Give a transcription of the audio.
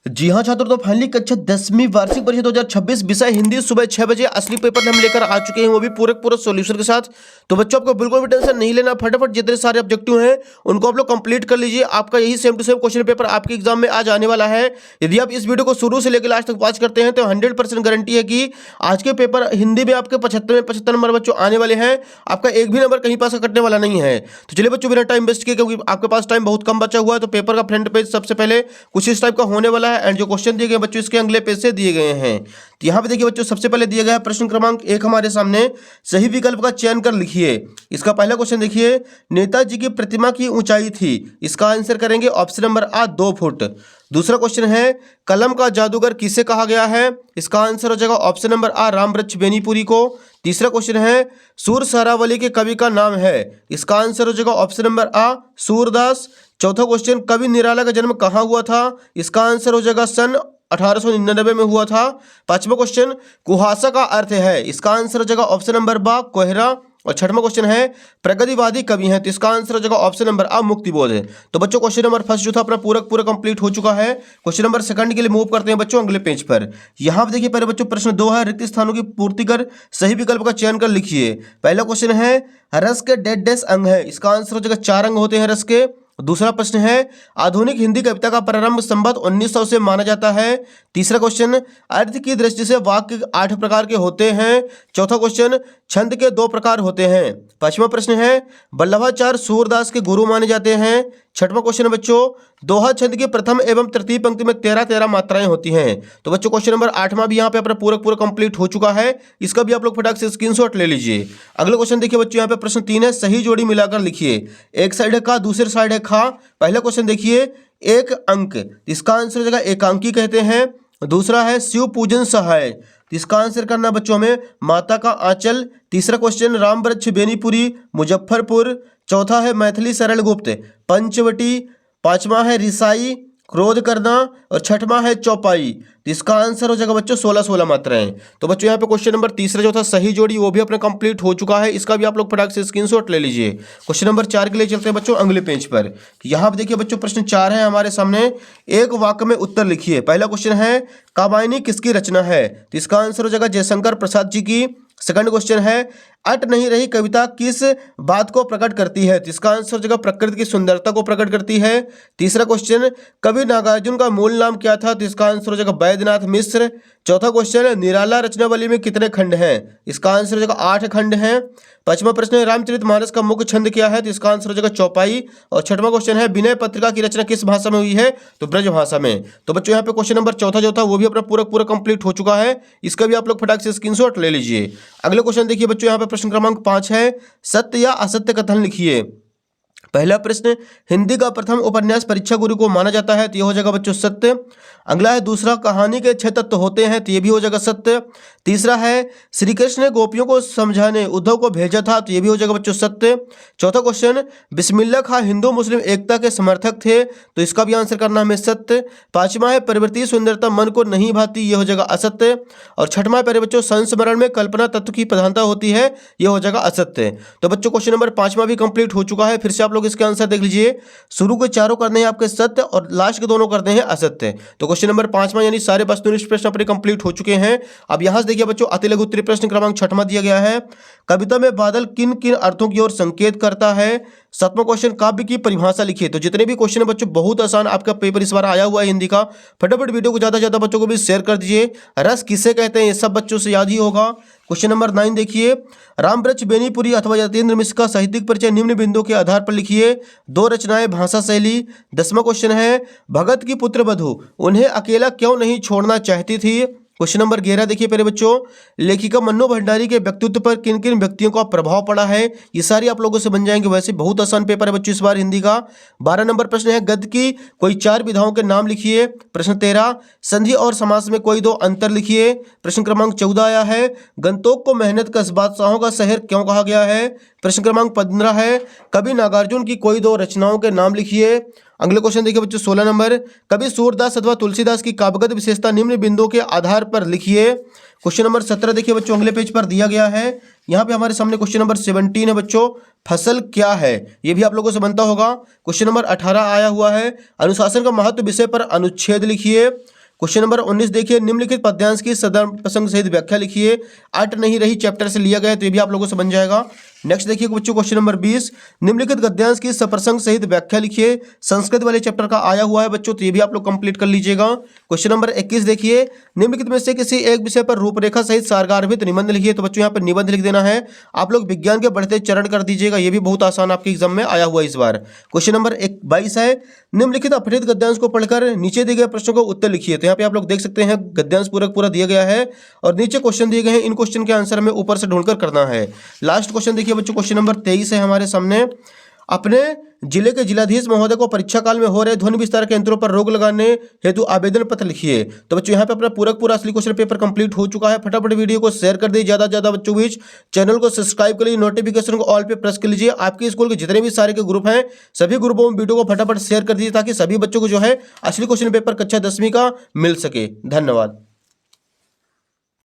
जी हाँ छात्रों, तो फाइनली कक्षा 10वीं वार्षिक परीक्षा 2026 विषय हिंदी सुबह 6 बजे असली पेपर हम लेकर आ चुके हैं, वो भी पूरे सॉल्यूशन के साथ। तो बच्चों आपको बिल्कुल भी टेंशन नहीं लेना, फटाफट जितने सारे ऑब्जेक्टिव हैं उनको आप लोग कंप्लीट कर लीजिए। आपका यही same to same question paper आपके एग्जाम में आज आने वाला है। यदि आप इस वीडियो को शुरू से लेकर लास्ट तक वॉच करते हैं तो 100% गारंटी है कि आज के पेपर हिंदी में आपके 75 नंबर बच्चों आने वाले हैं। आपका एक भी नंबर कहीं पास कटने वाला नहीं है। तो चलिए बच्चों, बिना टाइम वेस्ट किए, क्योंकि आपके पास टाइम बहुत कम बचा हुआ है, तो पेपर का फ्रंट पेज सबसे पहले कुछ इस टाइप का होने वाला है। एंड जो क्वेश्चन दिए गए बच्चों इसके अगले पेज से दिए गए हैं। तो यहाँ पे देखिए बच्चों, सबसे पहले दिया गया है प्रश्न क्रमांक 1 हमारे सामने। सही विकल्प का चयन कर लिखिए। इसका पहला क्वेश्चन देखिए, नेताजी की प्रतिमा की ऊंचाई थी। इसका आंसर करेंगे ऑप्शन नंबर आ 2 फुट। दूसरा क्वेश्चन है, कलम का जादूगर किसे कहा गया है। इसका आंसर हो जाएगा ऑप्शन नंबर आ रामवृक्ष बेनीपुरी को। तीसरा क्वेश्चन है, सूर सहरावली के कवि का नाम है। इसका आंसर हो जाएगा ऑप्शन नंबर आ सूरदास। चौथा क्वेश्चन, कवि निराला का जन्म कहाँ हुआ था। इसका आंसर हो जाएगा सन 1899 में हुआ था। पांचवा क्वेश्चन, कुहासा का अर्थ है। इसका आंसर हो जाएगा ऑप्शन नंबर बा कोहरा। और छठवां क्वेश्चन है, प्रगतिवादी कवि हैं। तो इसका आंसर हो जाएगा ऑप्शन नंबर आ मुक्तिबोध है। तो बच्चों क्वेश्चन नंबर फर्स्ट जो था अपना पूरा कंप्लीट हो चुका है। क्वेश्चन नंबर सेकंड के लिए मूव करते हैं बच्चों अगले पेज पर। यहाँ पे देखिए पहले बच्चों प्रश्न 2 है, रिक्त स्थानों की पूर्ति कर सही विकल्प का चयन कर लिखिए। पहला क्वेश्चन है, रस के डेड अंग है। इसका आंसर हो जाएगा 4 अंग होते हैं रस के। दूसरा प्रश्न है, आधुनिक हिंदी कविता का प्रारंभ संवत 1900 से माना जाता है। तीसरा क्वेश्चन, अर्थ की दृष्टि से वाक्य 8 प्रकार के होते हैं। चौथा क्वेश्चन, छंद के 2 प्रकार होते हैं। पांचवा प्रश्न है, वल्लभाचार्य सूरदास के गुरु माने जाते हैं। छठवां क्वेश्चन है बच्चों, दोहा छंद की प्रथम एवं तृतीय पंक्ति में 13 मात्राएं होती हैं। तो बच्चों क्वेश्चन नंबर 8वां भी यहाँ पे अपना पूरा कंप्लीट हो चुका है। इसका भी आप लोग फटाक से स्क्रीनशॉट ले लीजिए। अगला क्वेश्चन देखिए बच्चों, यहाँ पे प्रश्न 3 है, सही जोड़ी मिलाकर लिखिए। एक साइड है का, दूसरी साइड है खा। पहला क्वेश्चन देखिए, एक अंक। इसका आंसर हो जाएगा एकांकी कहते हैं। दूसरा है, शिव पूजन सहाय। इसका आंसर करना बच्चों हमें माता का आंचल। तीसरा क्वेश्चन, रामवृक्ष बेनीपुरी मुजफ्फरपुर। चौथा है, मैथिली सरल गुप्त पंचवटी। पांचवा है, रिसाई क्रोध करना। और छठवां है, चौपाई। तो इसका आंसर हो जाएगा बच्चों 16 मात्राएं। तो बच्चों यहाँ पे क्वेश्चन नंबर तीसरा जो था सही जोड़ी वो भी अपना कंप्लीट हो चुका है। इसका भी आप लोग फटाक से स्क्रीनशॉट ले लीजिए। क्वेश्चन नंबर 4 के लिए चलते हैं बच्चों अगले पेज पर। यहाँ पे देखिए बच्चों प्रश्न 4 है हमारे सामने। एक वाक्य में उत्तर लिखिए। पहला क्वेश्चन है, काबायनी किसकी रचना है। तो इसका आंसर हो जाएगा जयशंकर प्रसाद जी की। सेकंड क्वेश्चन है, अट नहीं रही कविता किस बात को प्रकट करती है। तो इसका आंसर हो जाएगा प्रकृति की सुंदरता को प्रकट करती है। तीसरा क्वेश्चन, कवि नागार्जुन का मूल नाम क्या था। तो इसका आंसर हो जाएगा बैद्यनाथ मिश्र। चौथा क्वेश्चन, निराला रचनावली में कितने खंड हैं। इसका आंसर हो जाएगा 8 खंड हैं। पांचवा प्रश्न है, रामचरितमानस का मुख्य छंद क्या है। तो इसका आंसर हो जाएगा चौपाई। और छठवां क्वेश्चन है, विनय पत्रिका की रचना किस भाषा में हुई है। तो ब्रज भाषा में। तो बच्चों यहाँ पे क्वेश्चन नंबर चौथा जो था वो भी अपना पूरा कंप्लीट हो चुका है। इसका भी आप लोग फटाक से स्क्रीनशॉट ले लीजिए। अगले क्वेश्चन देखिए बच्चों, यहाँ पे प्रश्न क्रमांक 5 है, सत्य या असत्य कथन लिखिए। पहला प्रश्न, हिंदी का प्रथम उपन्यास परीक्षा गुरु को माना जाता है। तो ये हो जाएगा बच्चों सत्य। अगला है, दूसरा, कहानी के 6 तत्व होते हैं। तो ये भी हो जाएगा सत्य। तीसरा है, श्री कृष्ण ने गोपियों को समझाने उद्धव को भेजा था। तो ये भी हो जाएगा बच्चों सत्य। चौथा क्वेश्चन, बिस्मिल्लाह खां हिंदू मुस्लिम एकता के समर्थक थे। तो इसका भी आंसर करना हमें सत्य। पांचवा है, प्रवृत्ति सुंदरता मन को नहीं भाती। ये हो जाएगा असत्य। और छठवां पहले बच्चों, संस्मरण में कल्पना तत्व की प्रधानता होती है। ये हो जाएगा असत्य। तो बच्चों क्वेश्चन नंबर 5वां भी कंप्लीट हो चुका है। फिर से आप लोग इसके आंसर देख लीजिए। शुरू के चारों करने हैं आपके सत्य और लास्ट के दोनों करते हैं असत्य। तो क्वेश्चन नंबर 5वां यानी सारे वस्तुनिष्ठ प्रश्न अपने कंप्लीट हो चुके हैं। अब यहां से देखिए बच्चों, अति लघु उत्तरीय प्रश्न क्रमांक 6वां दिया गया है, कविता में बादल किन किन अर्थों की ओर संकेत करता है। 7वां क्वेश्चन, काव्य की परिभाषा लिखिए। तो जितने भी क्वेश्चन है बच्चों बहुत आसान आपका पेपर इस बार आया हुआ है हिंदी का। फटाफट वीडियो को ज्यादा से ज्यादा बच्चों को भी शेयर कर दीजिए। रस किसे कहते हैं ये सब बच्चों से याद ही होगा। क्वेश्चन नंबर 9 देखिए, रामवृक्ष बेनीपुरी अथवा यतीन्द्र मिश्र का साहित्यिक परिचय निम्न बिंदुओं के आधार पर लिखिए। 2 रचनाएं, भाषा शैली। 10वां क्वेश्चन है, भगत की पुत्रवधू उन्हें अकेला क्यों नहीं छोड़ना चाहती थी। क्वेश्चन नंबर 11 देखिए पहले बच्चों, लेखिका मन्नू भंडारी के व्यक्तित्व पर किन किन व्यक्तियों का प्रभाव पड़ा है। ये सारी आप लोगों से बन जाएंगे। वैसे बहुत आसान पेपर है बच्चों इस बार हिंदी का। 12 नंबर प्रश्न है, गद्य की कोई 4 विधाओं के नाम लिखिए। प्रश्न 13, संधि और समास में कोई 2 अंतर लिखिए। प्रश्न क्रमांक 14 आया है, गंतोक को मेहनत कश बादशाहों का शहर क्यों कहा गया है। प्रश्न क्रमांक 15 है, कवि नागार्जुन की कोई 2 रचनाओं के नाम लिखिए। अगले क्वेश्चन देखिए बच्चों 16 नंबर, कवि सूरदास अथवा तुलसीदास की काव्यगत विशेषता निम्न बिंदुओं के आधार पर लिखिए। क्वेश्चन नंबर 17 देखिए बच्चों अगले पेज पर दिया गया है। यहाँ पे हमारे सामने क्वेश्चन नंबर 17 है बच्चों, फसल क्या है, ये भी आप लोगों से बनता होगा। क्वेश्चन नंबर 18 आया हुआ है, अनुशासन का महत्व विषय पर अनुच्छेद लिखिए। क्वेश्चन नंबर 19 देखिए, निम्नलिखित पद्यांश की सदर्भ प्रसंग सहित व्याख्या लिखिए। अट नहीं रही चैप्टर से लिया गया है, तो ये भी आप लोगों को समझ जाएगा। नेक्स्ट देखिए बच्चों, क्वेश्चन नंबर 20, निम्नलिखित गद्यांश की सप्रसंग सहित व्याख्या लिखिए। संस्कृत वाले चैप्टर का आया हुआ है बच्चों, तो ये भी आप लोग कंप्लीट कर लीजिएगा। क्वेश्चन नंबर 21 देखिए, निम्नलिखित में से किसी एक विषय पर रूपरेखा सहित सारगार्भित निबंध लिखिए। तो बच्चों यहाँ पर निबंध लिख देना है। आप लोग विज्ञान के बढ़ते चरण कर दीजिएगा, ये भी बहुत आसान आपके एग्जाम में आया हुआ है इस बार। क्वेश्चन नंबर 22 है, निम्नलिखित अपठित गद्यांश को पढ़कर नीचे दिए गए प्रश्नों को उत्तर लिखिए। तो यहाँ पे आप लोग देख सकते हैं गद्यांश पूरा दिया गया है और नीचे क्वेश्चन दिए गए हैं। इन क्वेश्चन के आंसर हमें ऊपर से ढूंढकर करना है। लास्ट क्वेश्चन देखिए बच्चों, क्वेश्चन नंबर 23 है हमारे सामने। अपने जिले के जिलाधीश महोदय को परीक्षा काल में हो रहे ध्वनि विस्तार के यंत्रों पर रोक लगाने हेतु आवेदन पत्र लिखिए। तो बच्चों यहाँ पे अपना पूरा असली क्वेश्चन पेपर कंप्लीट हो चुका है। फटाफट वीडियो को शेयर कर दीजिए ज़्यादा से ज़्यादा बच्चों बीच। चैनल को सब्सक्राइब कर लीजिए, नोटिफिकेशन को ऑल पे प्रेस कर लीजिए। आपके स्कूल के जितने भी सारे के ग्रुप हैं सभी ग्रुपों में वीडियो को फटाफट शेयर कर दीजिए ताकि सभी बच्चों को जो है असली क्वेश्चन पेपर कक्षा 10वीं का मिल सके। धन्यवाद।